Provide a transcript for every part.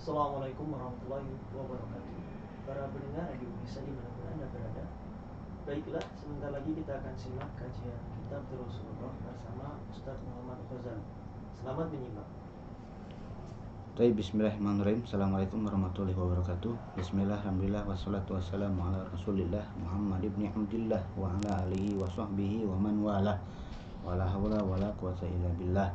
Assalamualaikum warahmatullahi wabarakatuh. Para pendengar radio bisa dimanapun Anda berada. Baiklah, sebentar lagi kita akan simak kajian kitab Rasulullah bersama Ustadz Muhammad Ghazali. Selamat menyimak. Bismillahirrahmanirrahim. Assalamualaikum warahmatullahi wabarakatuh. Bismillah, alhamdulillah, wassalatu wassalamu ala rasulillah Muhammad ibn Abdillah wa ala alihi wa sahbihi wa man wala wala hawla wala quwata illa billah.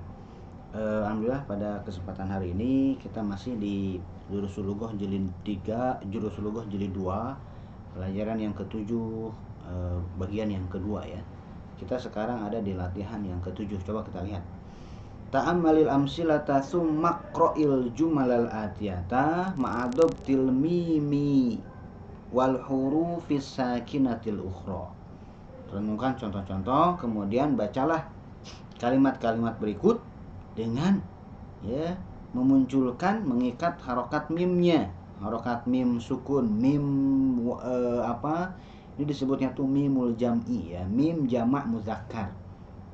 Alhamdulillah, pada kesempatan hari ini kita masih di Jurusul Lughah jilid 3, Jurusul Lughah jilid 2, pelajaran yang ketujuh, bagian yang kedua ya. Kita sekarang ada di latihan yang ketujuh. Coba kita lihat. Ta'ammalil amsilata summa qra'il jumalal atiyata ma'adobtil mimi wal hurufis sakinatil ukhra. Renungkan contoh-contoh, kemudian bacalah kalimat-kalimat berikut dengan memunculkan, mengikat harokat mimnya, harokat mim sukun, mim ini disebutnya tuh mimul jam'i ya, mim jamak muzakkar.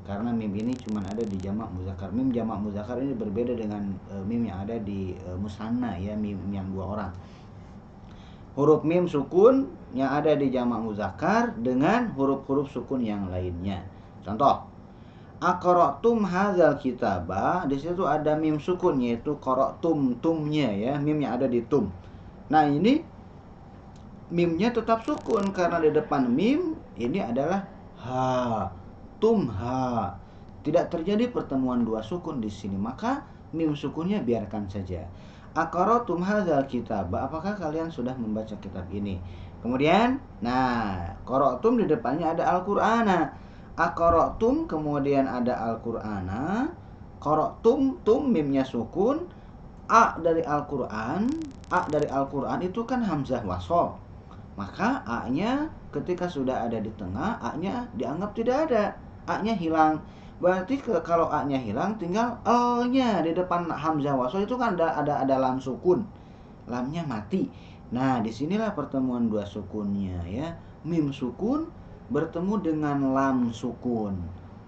Karena mim ini cuma ada di jamak muzakkar. Mim jamak muzakkar ini berbeda dengan mim yang ada di musanna ya, mim yang dua orang. Huruf mim sukun yang ada di jamak muzakkar dengan huruf-huruf sukun yang lainnya. Contoh, aqra'tum hadzal kitaba, di situ ada mim sukun yaitu qara'tum, tumnya ya, mim yang ada di tum. Nah, ini mimnya tetap sukun karena di depan mim ini adalah ha, tumha. Tidak terjadi pertemuan dua sukun di sini, maka mim sukunnya biarkan saja. Aqra'tum hadzal kitaba, apakah kalian sudah membaca kitab ini? Kemudian, nah, qara'tum di depannya ada Al-Qur'ana. Aqra'tum kemudian ada Al-Qur'ana. Qara'tum, tum mimnya sukun. A dari Al-Qur'an, A dari Al-Qur'an itu kan hamzah wasol. Maka A-nya ketika sudah ada di tengah, A-nya dianggap tidak ada. A-nya hilang. Berarti kalau A-nya hilang, tinggal L-nya di depan hamzah wasol itu kan ada lam sukun. Lamnya mati. Nah, disinilah pertemuan dua sukunnya ya. Mim sukun bertemu dengan lam sukun,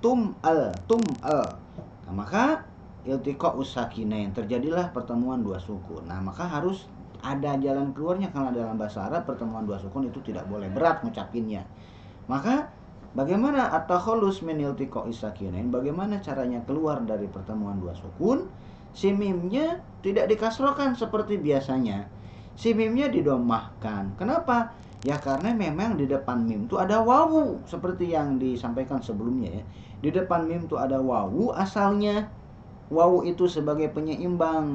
tum al. Nah, maka iltiqa usakinain, terjadilah pertemuan dua sukun. Nah, maka harus ada jalan keluarnya, karena dalam bahasa Arab pertemuan dua sukun itu tidak boleh berat ngucapinnya. Maka bagaimana at-takhallus min iltiqa usakinain? Bagaimana caranya keluar dari pertemuan dua sukun? Si mimnya tidak dikasrokan seperti biasanya. Si mimnya didomahkan. Kenapa? Ya karena memang di depan mim itu ada wawu, seperti yang disampaikan sebelumnya ya. Di depan mim itu ada wawu asalnya. Wawu itu sebagai penyeimbang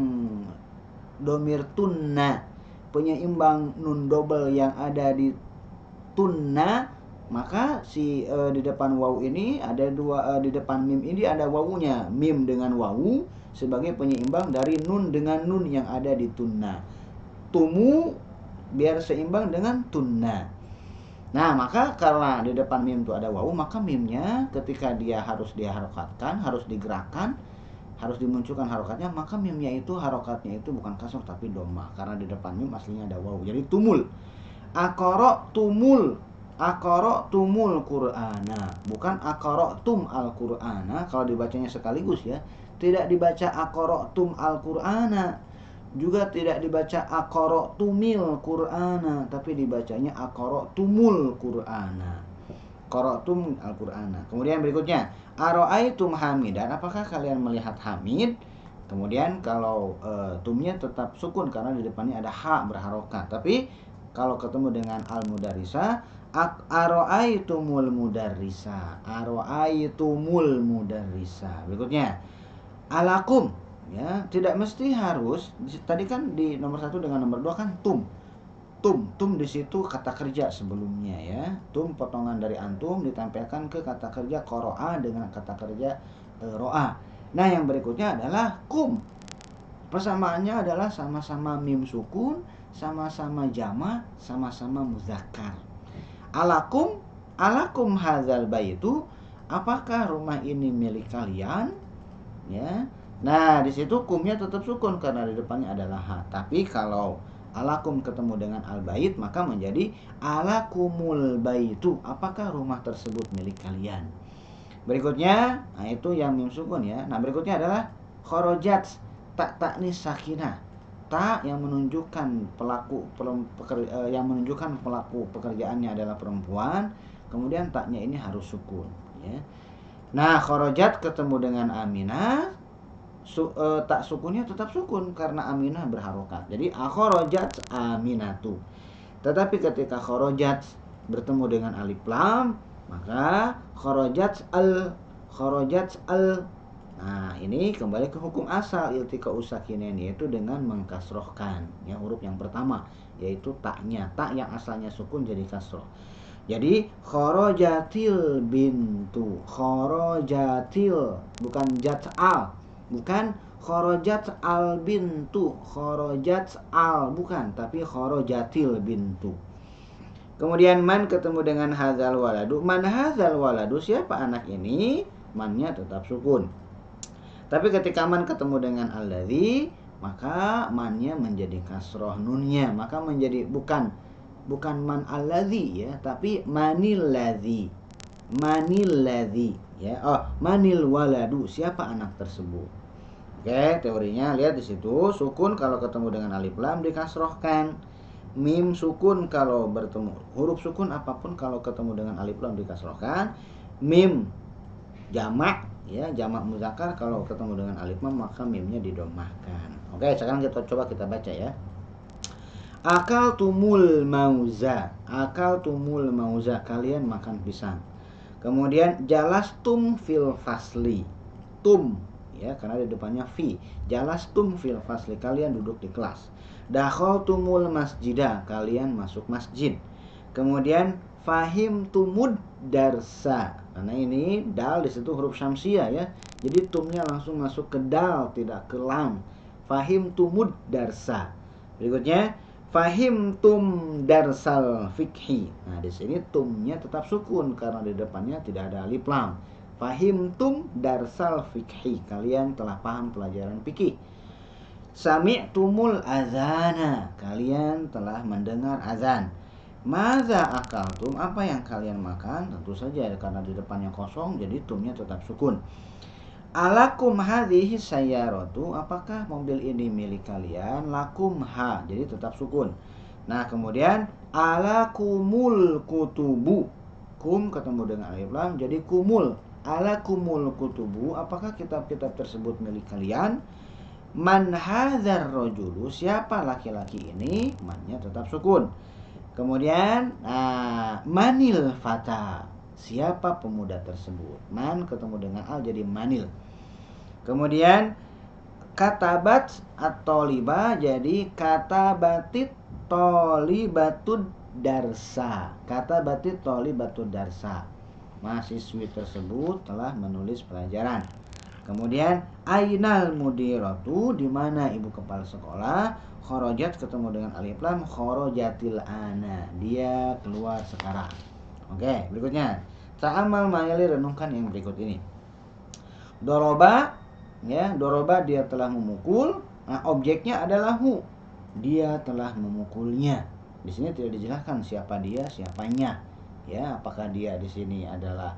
domir tunna, penyeimbang nun double yang ada di tunna. Maka di depan wawu ini ada dua, di depan mim ini ada wawunya. Mim dengan wawu sebagai penyeimbang dari nun dengan nun yang ada di tunna. Tumu biar seimbang dengan tunna. Nah, maka karena di depan mim itu ada wawu, maka mimnya ketika dia harus diharokatkan, harus digerakkan, harus dimunculkan harokatnya, maka mimnya itu harokatnya itu bukan kasroh tapi dhammah, karena di depan mim aslinya ada wawu. Jadi tumul. Aqra'tumul Qur'ana, bukan aqra'tum al-Qur'ana. Kalau dibacanya sekaligus ya, tidak dibaca aqra'tum al-Qur'ana, juga tidak dibaca aqra'tumil Qur'ana, tapi dibacanya aqra'tumul Qur'ana. Qara'tum al-Qur'ana. Kemudian berikutnya, ara'aitum hamidan, apakah kalian melihat Hamid? Kemudian kalau tumnya tetap sukun karena di depannya ada ha berharokat. Tapi kalau ketemu dengan al-mudarrisa, ara'aitumul mudarrisa, ara'aitumul mudarrisa. Berikutnya, alakum ya, tidak mesti harus. Tadi kan di nomor 1 dengan nomor 2 kan tum di situ kata kerja sebelumnya ya. Tum potongan dari antum ditampilkan ke kata kerja qara'a dengan kata kerja ro'a. Nah, yang berikutnya adalah kum. Persamaannya adalah sama-sama mim sukun, sama-sama jama, sama-sama muzakkar. Alakum hadzal baitu, apakah rumah ini milik kalian? Ya. Nah, di situ kumnya tetap sukun karena di depannya adalah ha. Tapi kalau alakum ketemu dengan al-bait, maka menjadi alakumul baitu, apakah rumah tersebut milik kalian? Berikutnya, nah itu yang mim sukun ya. Nah, berikutnya adalah kharajat, tak taknis sakinah. ta yang menunjukkan yang menunjukkan pelaku pekerjaannya adalah perempuan, kemudian taknya ini harus sukun, ya. Nah, kharajat ketemu dengan Aminah, tak sukunnya tetap sukun karena Aminah berharokat. Jadi akharajat Aminatu. Tetapi ketika kharajat bertemu dengan alif lam, maka kharajat al. Nah, ini kembali ke hukum asal iltika usakinen, yaitu dengan mengkasrohkan ya huruf yang pertama, yaitu taknya. Tak yang asalnya sukun jadi kasroh. Jadi kharajatil bintu, kharajatil, bukan jat'al, bukan kharajat al bintu, kharajat al, bukan, tapi kharajatil bintu. Kemudian man ketemu dengan hadzal waladu. Man hadzal waladu, siapa anak ini? Mannya tetap sukun. Tapi ketika man ketemu dengan alladzi, maka mannya menjadi kasroh nunnya, maka menjadi bukan man alladzi ya, tapi manil ladzi. Manil ladzi ya. Oh, manil waladu, siapa anak tersebut. Oke, teorinya lihat di situ, sukun kalau ketemu dengan alif lam dikasrohkan. Mim sukun kalau bertemu huruf sukun apapun kalau ketemu dengan alif lam dikasrohkan. Mim jamak ya, jamak muzakkar kalau ketemu dengan alif lam maka mimnya didomahkan. Oke, sekarang kita baca ya. Akal tumul mauza, kalian makan pisang. Kemudian jalastum fil fasli, tum ya karena di depannya fi. Jalastum fil fasli, kalian duduk di kelas. Dakhaltumul masjidah, kalian masuk masjid. Kemudian fahim tumud darsa, karena ini dal di situ huruf syamsiah ya, jadi tumnya langsung masuk ke dal tidak ke lam. Fahim tumud darsa. Berikutnya fahim tum darsal fikhi. Nah, di sini tumnya tetap sukun karena di depannya tidak ada alif lam. Fahim tum darsal fikhi, kalian telah paham pelajaran fikih. Sami'tumul azana, kalian telah mendengar azan. Maza akaltum, apa yang kalian makan? Tentu saja karena di depannya kosong jadi tumnya tetap sukun. Alakum hadhihi sayyaratu, apakah mobil ini milik kalian? Lakum ha, jadi tetap sukun. Nah, kemudian alakumul kutubu, kum ketemu dengan alif lam jadi kumul. Alakumul kutubu, apakah kitab-kitab tersebut milik kalian? Man hadzar rajulu, siapa laki-laki ini? Mannya tetap sukun. Kemudian manil fata, siapa pemuda tersebut? Man ketemu dengan al jadi manil. Kemudian katabat at-toliba jadi katabatit tolibatud darsa. Katabatit tolibatud darsa, mahasiswi tersebut telah menulis pelajaran. Kemudian ainal mudiratu, di mana ibu kepala sekolah? Kharajat ketemu dengan alif lam, kharajatil ana, dia keluar sekarang. Oke, berikutnya ta'amal mayali, renungkan yang berikut ini. Doroba ya, doroba dia telah memukul. Nah, objeknya adalah hu, dia telah memukulnya. Di sini tidak dijelaskan siapa dia, siapanya ya, apakah dia di sini adalah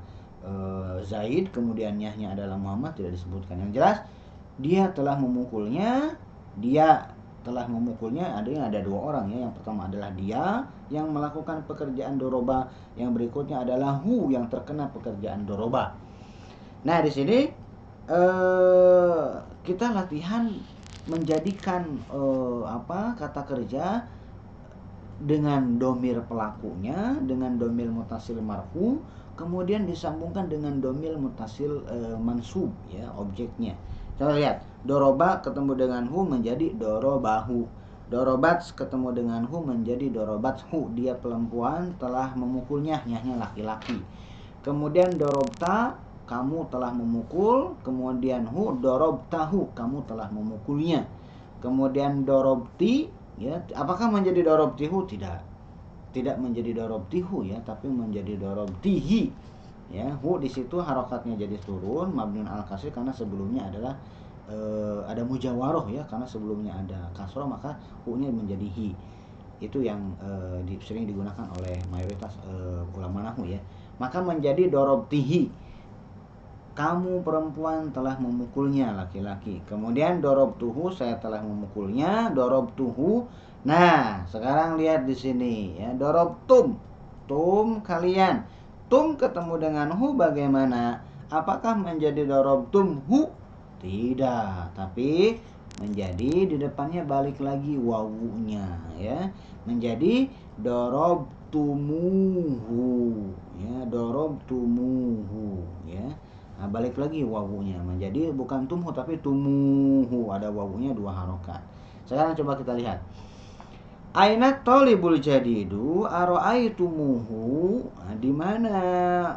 Zaid, kemudian nyahnya adalah Muhammad, tidak disebutkan. Yang jelas dia telah memukulnya, ada dua orang ya. Yang pertama adalah dia yang melakukan pekerjaan doroba, yang berikutnya adalah hu yang terkena pekerjaan doroba. Nah, di sini kita latihan menjadikan kata kerja dengan domir pelakunya, dengan domir mutasil marfu, kemudian disambungkan dengan domir mutasil mansub ya, objeknya. Coba lihat, doroba ketemu dengan hu menjadi dorobahu. Dorobat ketemu dengan hu menjadi dorobathu, dia perempuan telah memukulnya, nyahnya laki-laki. Kemudian dorobta, kamu telah memukul. Kemudian hu dorobtahu, kamu telah memukulnya. Kemudian dorobti ya, apakah menjadi dorobtihu? Tidak menjadi dorobtihu ya, tapi menjadi dorobtihi ya. Hu di situ harokatnya jadi turun, mabniun al kasri karena sebelumnya adalah ada mujawaroh ya, karena sebelumnya ada kasroh maka hu-nya menjadi hi. Itu yang sering digunakan oleh mayoritas ulama nahwu ya. Maka menjadi dorobtihi. kamu perempuan telah memukulnya laki-laki. Kemudian dorobtuhu, saya telah memukulnya, dorobtuhu. Nah, sekarang lihat di sini ya, dorobtum, tum kalian. Tum ketemu dengan hu bagaimana? Apakah menjadi dorobtum hu? Tidak, tapi menjadi di depannya balik lagi wawunya ya. Menjadi dorobtumuhu ya, dorobtumuhu ya. Nah, balik lagi wawunya menjadi bukan tumhu tapi tumuhu, ada wawunya 2 harokat. Sekarang coba kita lihat. Aina tolibul jadidu aro'aitumuhu. Nah, di mana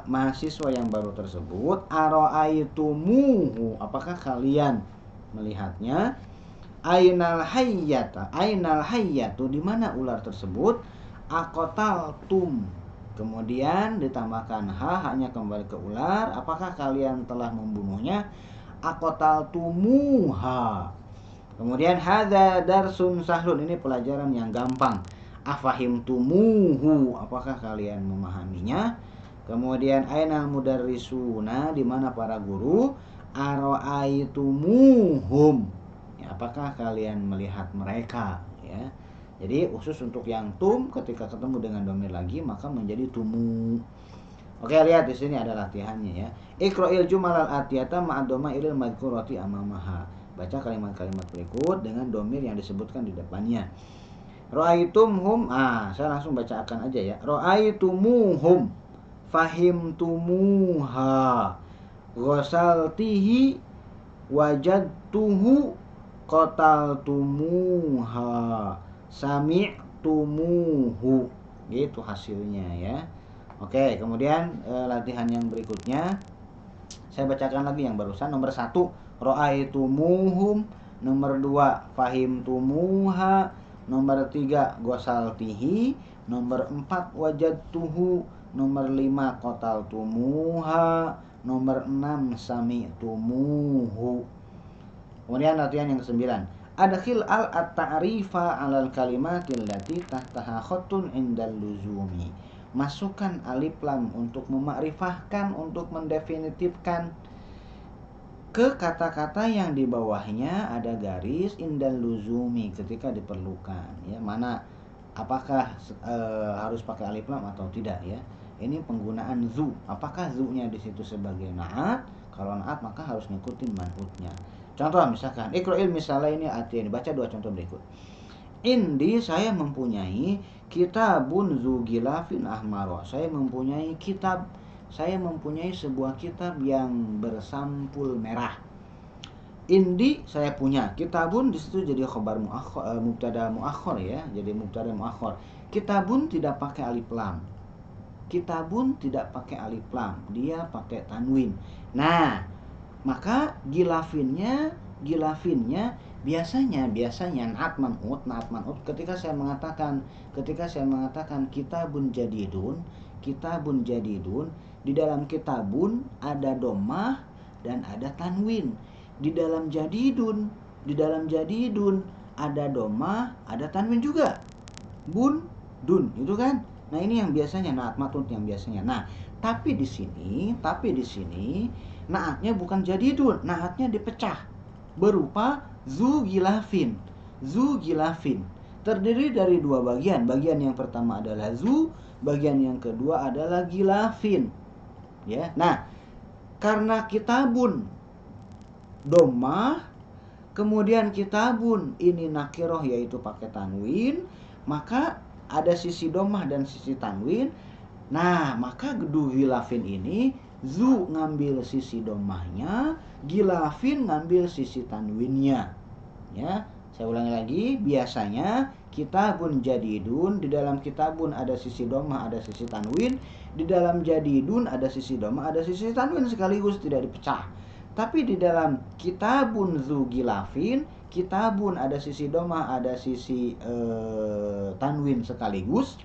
mahasiswa yang baru tersebut? Aro'aitumuhu, apakah kalian melihatnya? Ainal hayyatu, di mana ular tersebut? Aqtaltum, kemudian ditambahkan ha, hanya kembali ke ular. Apakah kalian telah membunuhnya? Aqtaltumuha. Kemudian hadza darsun sahlun, ini pelajaran yang gampang. Afahimtumuhu, apakah kalian memahaminya? Kemudian ainal mudarrisuna, di mana para guru? Aro'aitumuhum, ya, apakah kalian melihat mereka ya. Jadi khusus untuk yang tum, ketika ketemu dengan domir lagi maka menjadi tumu. Oke, lihat di sini ada latihannya ya. Iqra'il jumalal atiyata ma'adoma ilil madhkurati amamaha. Baca kalimat-kalimat berikut dengan domir yang disebutkan di depannya. Ra'aitumhum, saya langsung bacakan aja ya. Ra'aitumuhum, fahimtumuha, ghasaltihi, wajadtuhu, qataltumuha, sami'tumuhu. Gitu hasilnya ya. Oke, kemudian latihan yang berikutnya saya bacakan lagi yang barusan. Nomor 1 ra'aitumuhum, nomor 2 fahimtumuha, nomor 3 ghasaltihi, nomor 4 wajadtuhu, nomor 5 qataltumuha, nomor 6 sami'tumuhu. Kemudian latihan yang ke-9. Adkhil at-ta'rifa 'alal kalimatil lati tahtaha khattun 'indal luzumi. Masukkan alif lam untuk memakrifahkan, untuk mendefinitifkan ke kata-kata yang di bawahnya ada garis indal luzumi, ketika diperlukan ya. Mana apakah harus pakai alif lam atau tidak ya. Ini penggunaan zu. Apakah zu-nya di situ sebagai naat? Kalau naat maka harus ngikutin man'utnya. Contoh misalkan iqra'il, misalnya ini artinya, baca 2 contoh berikut. Indi, saya mempunyai kitabun zu gilafin ahmaro. Saya mempunyai sebuah kitab yang bersampul merah. Indi, saya punya. Kitabun di situ jadi khabar muakhar, mubtada muakhar ya, jadi mubtada muakhar. Kitabun tidak pakai alif lam. Kitabun tidak pakai alif lam, dia pakai tanwin. Nah, maka gilafinnya biasanya naat man'ut ketika saya mengatakan kitabun jadidun, di dalam kitabun ada dhammah dan ada tanwin. Di dalam jadidun ada dhammah, ada tanwin juga. Bun dun, itu kan. Nah, ini yang biasanya naat man'ut yang biasanya. Nah, tapi di sini naatnya bukan jadidun, naatnya dipecah berupa zu gilafin. Terdiri dari 2 bagian. Bagian yang pertama adalah zu, bagian yang kedua adalah gilafin. Ya. Nah, karena kitabun dhammah, kemudian kitabun ini nakiroh yaitu pakai tanwin, maka ada sisi dhammah dan sisi tanwin. Nah, maka du gilafin ini zu ngambil sisi dhammahnya, gilafin ngambil sisi tanwinnya. Ya, saya ulangi lagi, biasanya kitabun jadidun, di dalam kitabun ada sisi dhammah, ada sisi tanwin, di dalam jadidun ada sisi dhammah, ada sisi tanwin sekaligus, tidak dipecah. Tapi di dalam kitabun zu gilafin, kitabun ada sisi dhammah, ada sisi tanwin sekaligus.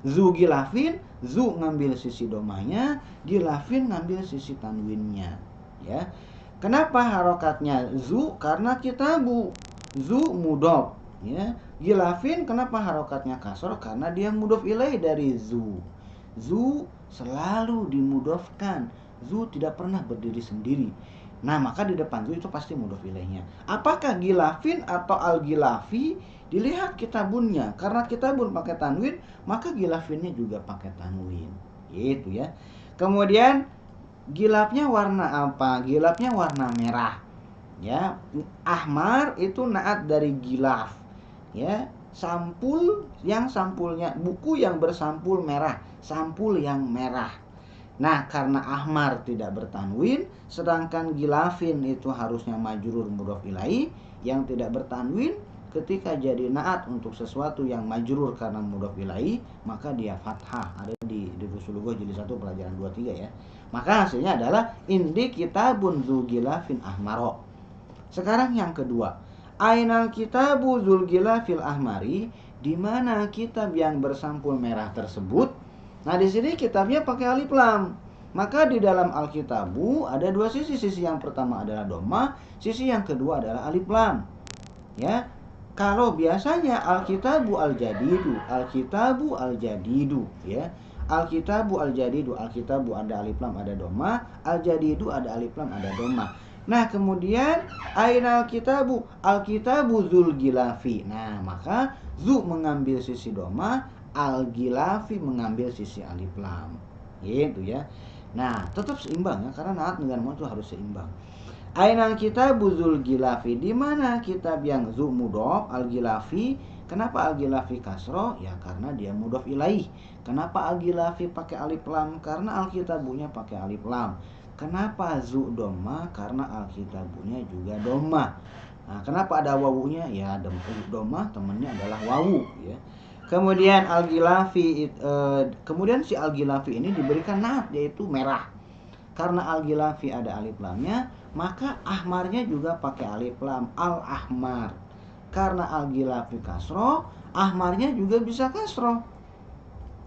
Zu gilafin, zu ngambil sisi dhammahnya, gilafin ngambil sisi tanwinnya ya. Kenapa harokatnya zu? Karena kitabu zu mudhof ya. Gilafin kenapa harokatnya kasroh? Karena dia mudhof ilaih dari zu. Zu selalu dimudhofkan. Zu tidak pernah berdiri sendiri. Nah, maka di depan zu itu pasti mudhof ilaihnya. Apakah gilafin atau al-gilafi? Dilihat kitabunnya. Karena kitabun pakai tanwin, maka gilafinnya juga pakai tanwin. Gitu ya. Kemudian gilafnya warna apa? Gilafnya warna merah. Ya, ahmar itu naat dari gilaf. Ya, sampul yang sampulnya, buku yang bersampul merah, sampul yang merah. Nah, karena ahmar tidak bertanwin, sedangkan gilafin itu harusnya majrur mudhof ilaih, yang tidak bertanwin ketika jadi naat untuk sesuatu yang majrur karena mudhof ilaih, maka dia fathah. Ada di Ushul Lughah jilid 1 pelajaran 23 ya. Maka hasilnya adalah indi kitabun zu gilafin ahmaro. Sekarang yang kedua, ainal kitabu zul gilafil ahmari, di mana kitab yang bersampul merah tersebut. Nah, di sini kitabnya pakai alif lam. Maka di dalam Alkitabu ada dua sisi. Sisi yang pertama adalah dhamma, sisi yang kedua adalah alif lam. Ya. Kalau biasanya Alkitabu al-jadidu, Alkitabu al-jadidu, ya. Alkitabu al-jadidu, Alkitabu ada alif lam, ada dhamma, al-jadidu ada alif lam, ada dhamma. Nah, kemudian ainal kitabu, Alkitabu zul gilafi. Nah, maka zu mengambil sisi dhamma, al-gilafi mengambil sisi alif lam. Gitu ya. Nah, tetap seimbang ya, karena naat dengan mu itu harus seimbang. Ainal kitabu zul gilafi, di mana kitab yang zu mudhof, al-gilafi. Kenapa al-gilafi kasroh? Ya karena dia mudhof ilaih. Kenapa al-gilafi pakai alif lam? Karena alkitabunya pakai alif lam. Kenapa zu dhamma? Karena alkitabunya juga dhamma. Nah, kenapa ada wawunya? Ya dhamma temannya adalah wawu ya. Kemudian al-gilafi, kemudian si al-gilafi ini diberikan naat yaitu merah. Karena al-gilafi ada alif lamnya, maka ahmarnya juga pakai alif lam, al-ahmar. Karena al-gilafi kasroh, ahmarnya juga bisa kasroh.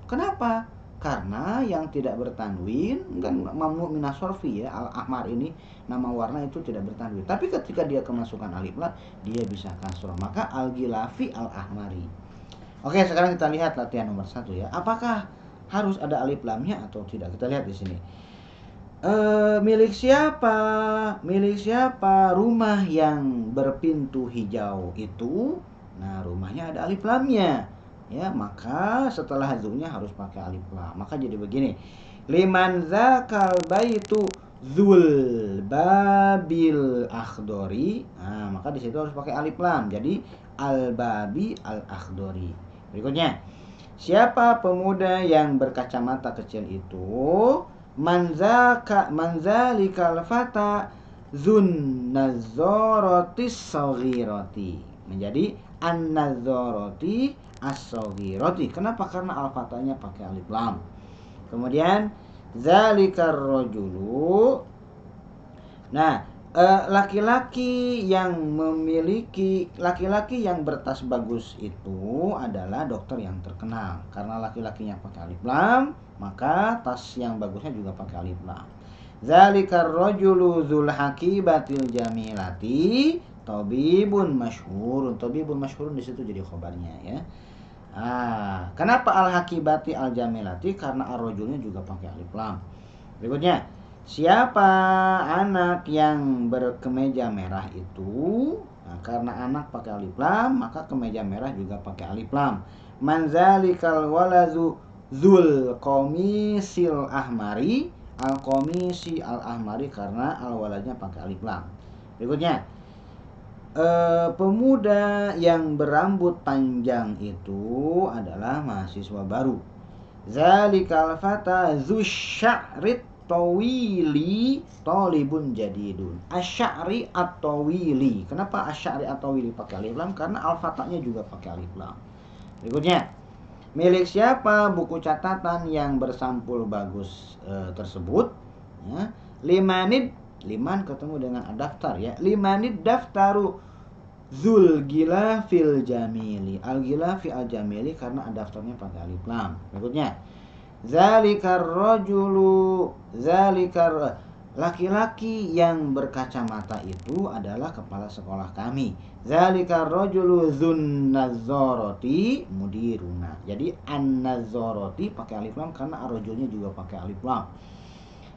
Kenapa? Karena yang tidak bertanwin kan mamnu minas sorfi ya, al-ahmar ini nama warna itu tidak bertanwin. Tapi ketika dia kemasukan alif lam, dia bisa kasroh. Maka al-gilafi al-ahmari. Oke, sekarang kita lihat latihan nomor 1 ya. Apakah harus ada alif lamnya atau tidak? Kita lihat di sini. Milik siapa? Milik siapa rumah yang berpintu hijau itu? Nah, rumahnya ada alif lamnya. Ya, maka setelah zunya harus pakai alif lam. Maka jadi begini. Liman zakal baitu zul babil akhdori. Nah, maka di situ harus pakai alif lam. Jadi al-babi al-akhdori. Berikutnya, siapa pemuda yang berkacamata kecil itu? Manzalikal fata zun nazorotis saghirati. Menjadi an-nazoroti as-saghirati. Kenapa? Karena al-fatanya pakai alif lam. Kemudian zalikar rajulu. Nah, laki-laki yang bertas bagus itu adalah dokter yang terkenal. Karena laki-lakinya pakai alif lam, maka tas yang bagusnya juga pakai alif lam. Zalikar rajulu zul hakibatil jamilati tabibun masyhurun. Tabibun masyhurun di situ jadi khobarnya ya. Kenapa al-hakibati al-jamilati? Karena ar-rajulnya juga pakai alif lam. Berikutnya, siapa anak yang berkemeja merah itu? Nah, karena anak pakai alif lam, maka kemeja merah juga pakai alif lam. Manzalikal walazu zul komisil ahmari, al komisi al ahmari, karena al waladnya pakai alif lam. Berikutnya, pemuda yang berambut panjang itu adalah mahasiswa baru. Zalikal fata zusya'rit tawili tolibun jadidun. Asy'ari at-tawili. Kenapa asy'ari at-tawili pakai alif lam? Karena al-fatahnya juga pakai alif lam. Berikutnya, milik siapa buku catatan yang bersampul bagus tersebut? Ya. Liman ketemu dengan ad-daftar ya. Limanid daftaru zul gilafil jamili. Al-gilafi al-jamili karena ad-daftarnya pakai alif lam. Berikutnya, zalikar laki-laki yang berkacamata itu adalah kepala sekolah kami. Zalikar rajulu dzun nazarati mudiruna. Jadi an-nazarati pakai alif lam karena ar-rajulnya juga pakai alif lam.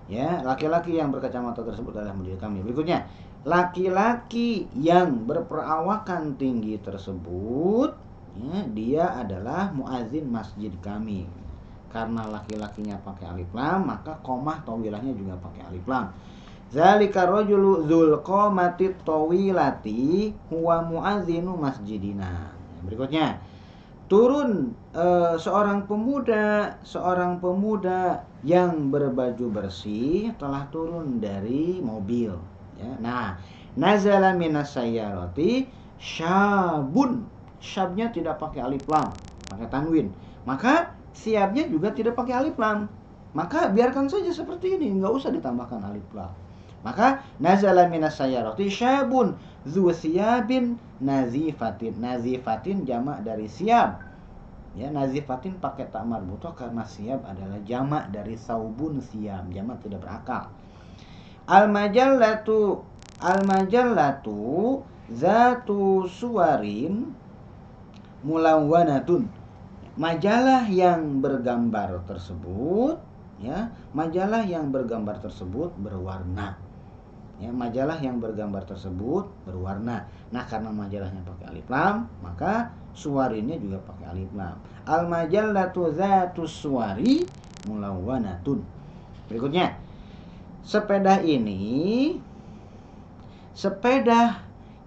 Ya, laki-laki yang berkacamata tersebut adalah murid kami. Berikutnya, laki-laki yang berperawakan tinggi tersebut, ya, dia adalah muazin masjid kami. Karena laki-lakinya pakai alif lam, maka komah tawilahnya juga pakai alif lam. Zalika rajulu dzul qamati tawilati huwa muazinu masjidina. Berikutnya, turun seorang pemuda yang berbaju bersih telah turun dari mobil, ya. Nah, nazala minas sayyarati syabun. Syabnya tidak pakai alif lam, pakai tanwin. Maka siabnya juga tidak pakai alif lam. Maka biarkan saja seperti ini, nggak usah ditambahkan alif lam. Maka nazala minas sayyarati syabun dzu siyabin nazifatin. Nazifatin jamak dari siab. Ya, nazifatin pakai tak marbutoh karena siab adalah jamak dari saubun siab, jamak tidak berakal. Al-majallatu zatu suwarin mulawwanatun. Majalah yang bergambar tersebut, ya, majalah yang bergambar tersebut berwarna. Ya, majalah yang bergambar tersebut berwarna. Nah, karena majalahnya pakai alif lam, maka suwarinnya juga pakai alif lam. Al majallatu zatus suwari mulawwanatun. Berikutnya, sepeda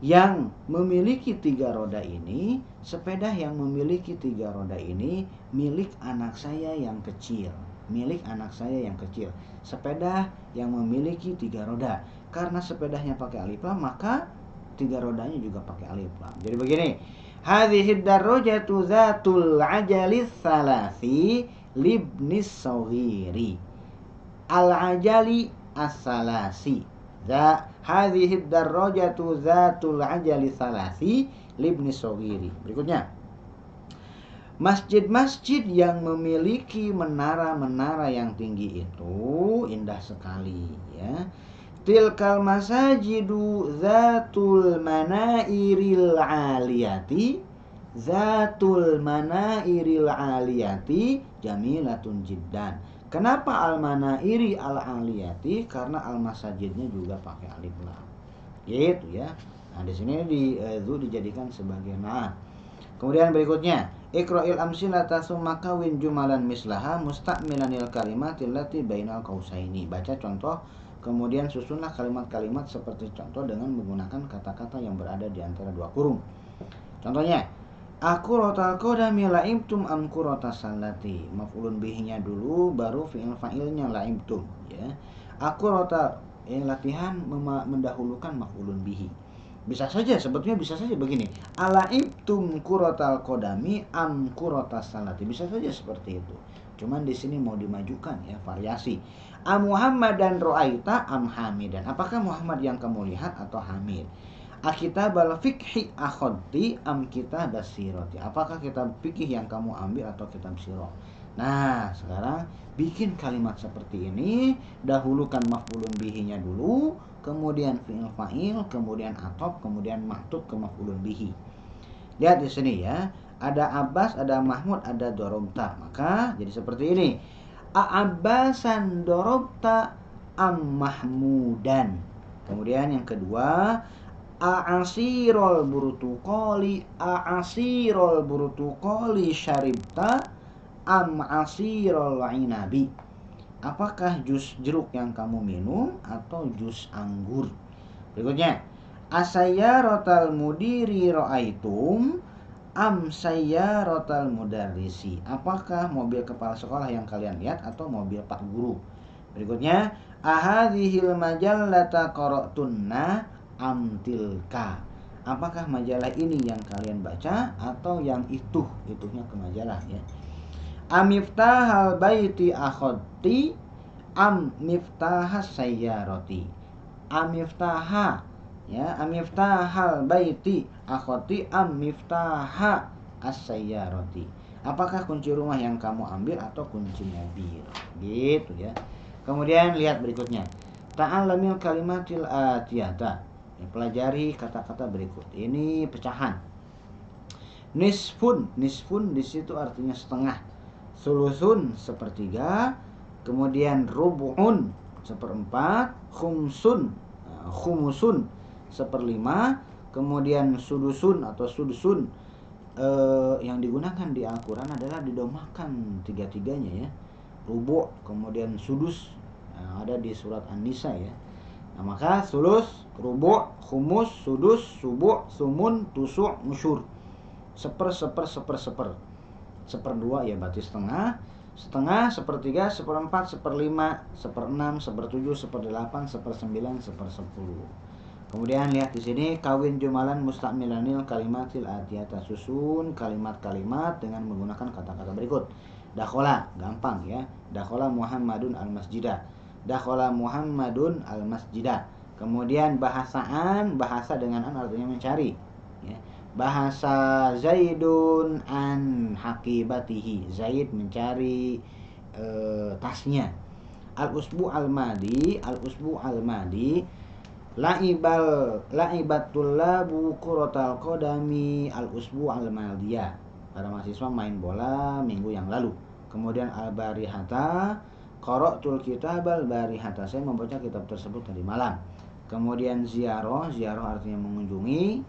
yang memiliki tiga roda ini, sepeda yang memiliki tiga roda ini milik anak saya yang kecil. Milik anak saya yang kecil. Sepeda yang memiliki tiga roda. Karena sepedanya pakai alif lam, maka tiga rodanya juga pakai alif lam. Jadi begini, hadhihi darrajatu zatul ajalis salasi libnis saghiri. Al-ajali as-salasi. Hadhihi darrajatu zatul ajali salasi libni saghiri. Berikutnya, masjid-masjid yang memiliki menara-menara yang tinggi itu indah sekali, ya. Tilkal masajidu zatul manairil aliyati jamilatun jiddan. Kenapa al-manairi al-aliyati? Karena al-masajidnya juga pakai alif lam. Gitu, ya. Nah, di sini dijadikan sebagai naat. Kemudian berikutnya, iqra'il amsilata tsumma kawin jumalan mislaha musta'milanil kalimatil lati bainal qausaini. Baca contoh, kemudian susunlah kalimat-kalimat seperti contoh dengan menggunakan kata-kata yang berada di antara dua kurung. Contohnya, aku rotal qodami laimtum am kurota salati. Maf'ulun bihinya dulu baru fi'il fa'ilnya laimtum, ya. Aku rotal latihan mendahulukan maf'ulun bihi. Bisa saja, sebetulnya bisa saja begini. Alaimtum kurotal qodami am kurota salati. Bisa saja seperti itu. Cuman di sini mau dimajukan, ya, variasi. Am Muhammadan ro'aita am hamidan. Apakah Muhammad yang kamu lihat atau Hamid? Akitabal fikhi akhadti am kitab sirati. Apakah kitab fikih yang kamu ambil atau kitab sirah? Nah, sekarang bikin kalimat seperti ini, dahulukan maf'ulun bihinya dulu, kemudian fi'il fa'il, kemudian atop, kemudian maktub ke maf'ulun bihi. Lihat di sini, ya. Ada Abbas, ada Mahmud, ada dorobta. Maka jadi seperti ini. A'abbasan dorobta am Mahmudan. Kemudian yang kedua, a'asirul burtuqali syaribta am asirul inabi. Apakah jus jeruk yang kamu minum atau jus anggur? Berikutnya, asayyaratal mudiri ra'aitum am sayyaratal mudarrisi. Apakah mobil kepala sekolah yang kalian lihat atau mobil pak guru? Berikutnya, ahadhil majallata qara'tunna am tilka. Apakah majalah ini yang kalian baca atau yang itunya ke majalah, ya. Amiftahal baiti akhadti am miftahas sayyarati. Amiftaha, ya, amiftahal baiti akhadti am miftaha as-sayyarati. Apakah kunci rumah yang kamu ambil atau kunci mobil? Gitu, ya. Kemudian lihat berikutnya. Ta'allamil kalimatil atiyata. Ya, pelajari kata-kata berikut. Ini pecahan. Nisfun di situ artinya setengah. Sulusun sepertiga, kemudian rubu'un seperempat, khumsun, khumusun, seperlima, kemudian sudusun atau sudusun. Yang digunakan di Al-Quran adalah didomakan tiga-tiganya ya. Rubu', kemudian sudus, ada di surat An-Nisa ya. Nah, maka sulus, rubu', khumus, sudus, subu', sumun, tusu', musyur. Seper, seperdua ya berarti setengah, sepertiga, seperempat, seperlima, seperenam, sepertujuh, seperdelapan, sepersembilan, sepersepuluh. Kemudian lihat di sini kawin jumalan musta'milanil kalimatil atiyata, susun kalimat-kalimat dengan menggunakan kata-kata berikut. Dakhola, gampang ya. Dakhola Muhammadun al-masjidah. Dakhola Muhammadun al-masjidah. Kemudian bahasaan, bahasa dengan an artinya mencari ya. Bahasa Zaidun an hakibatihi, Zaid mencari tasnya. Al-usbu al-madi, laibatul labu kurotal kodami al-usbu al-madiyah. Para mahasiswa main bola minggu yang lalu. Kemudian al-barihata, qara'tul kitabal barihata, saya membaca kitab tersebut tadi malam. Kemudian ziarah artinya mengunjungi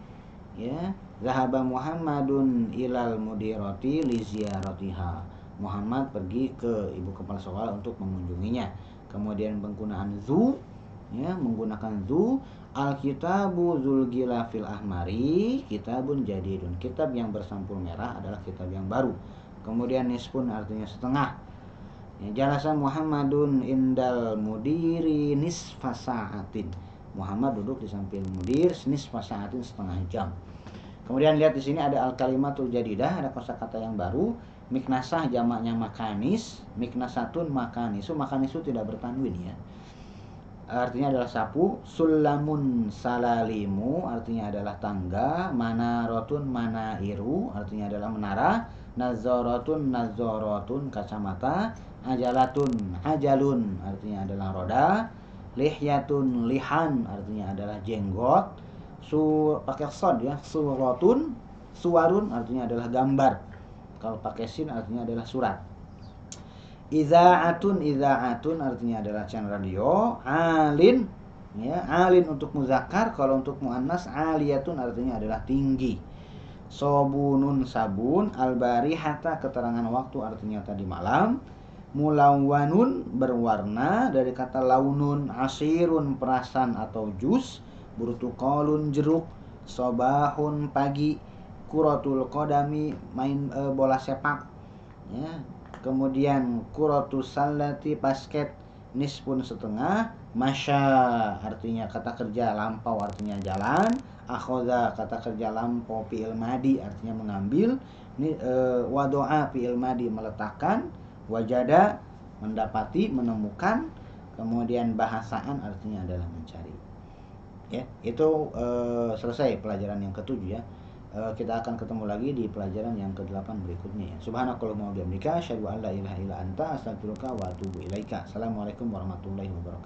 ya. Zahaba Muhammadun ilal mudirati li ziyaratiha, Muhammad pergi ke ibu kepala sekolah untuk mengunjunginya. Kemudian penggunaan zu ya, menggunakan zu. Al-kitabu zul gilafil ahmari, kitabun jadidun, kitab yang bersampul merah adalah kitab yang baru. Kemudian nisfun artinya setengah ya. Jalasa Muhammadun indal mudiri nisfa sa'atin, Muhammad duduk di samping mudir nisfa sa'atin, setengah jam. Kemudian lihat di sini ada al-kalimatul jadidah, ada kosakata yang baru. Miknasah jamaknya makanis, miknasatun makanisu, makanisu tidak bertanwin ya. Artinya adalah sapu. Sulamun salalimu, artinya adalah tangga. Manarotun manairu, artinya adalah menara. Nazorotun nazorotun, kacamata. Ajalatun ajalun, artinya adalah roda. Lihyatun lihan, artinya adalah jenggot. Pakai sod ya, suratun, suwarun artinya adalah gambar. Kalau pakai sin artinya adalah surat. Idza'atun artinya adalah channel radio. Alin ya, alin untuk muzakkar, kalau untuk muannas aliyatun artinya adalah tinggi. Sobunun sabun, albarihata keterangan waktu artinya tadi malam. Mulawwanun berwarna, dari kata launun. Asirun perasan atau jus. Burtukolun jeruk. Sobahun pagi. Kuratul kodami main bola sepak ya. Kemudian kuratus salati basket. Nisfun setengah. Masya artinya kata kerja lampau, artinya jalan. Akhoda kata kerja lampau fi'il madi artinya mengambil. Wadoa fi'il madi meletakkan. Wajada mendapati, menemukan. Kemudian bahasaan artinya adalah mencari ya. Itu selesai pelajaran yang ke-7 ya. Kita akan ketemu lagi di pelajaran yang ke-8 berikutnya ya. Subhanakallahumma wa bihamdika asyhadu an la ilaha illa anta astaghfiruka wa atubu ilaika. Assalamualaikum warahmatullahi wabarakatuh.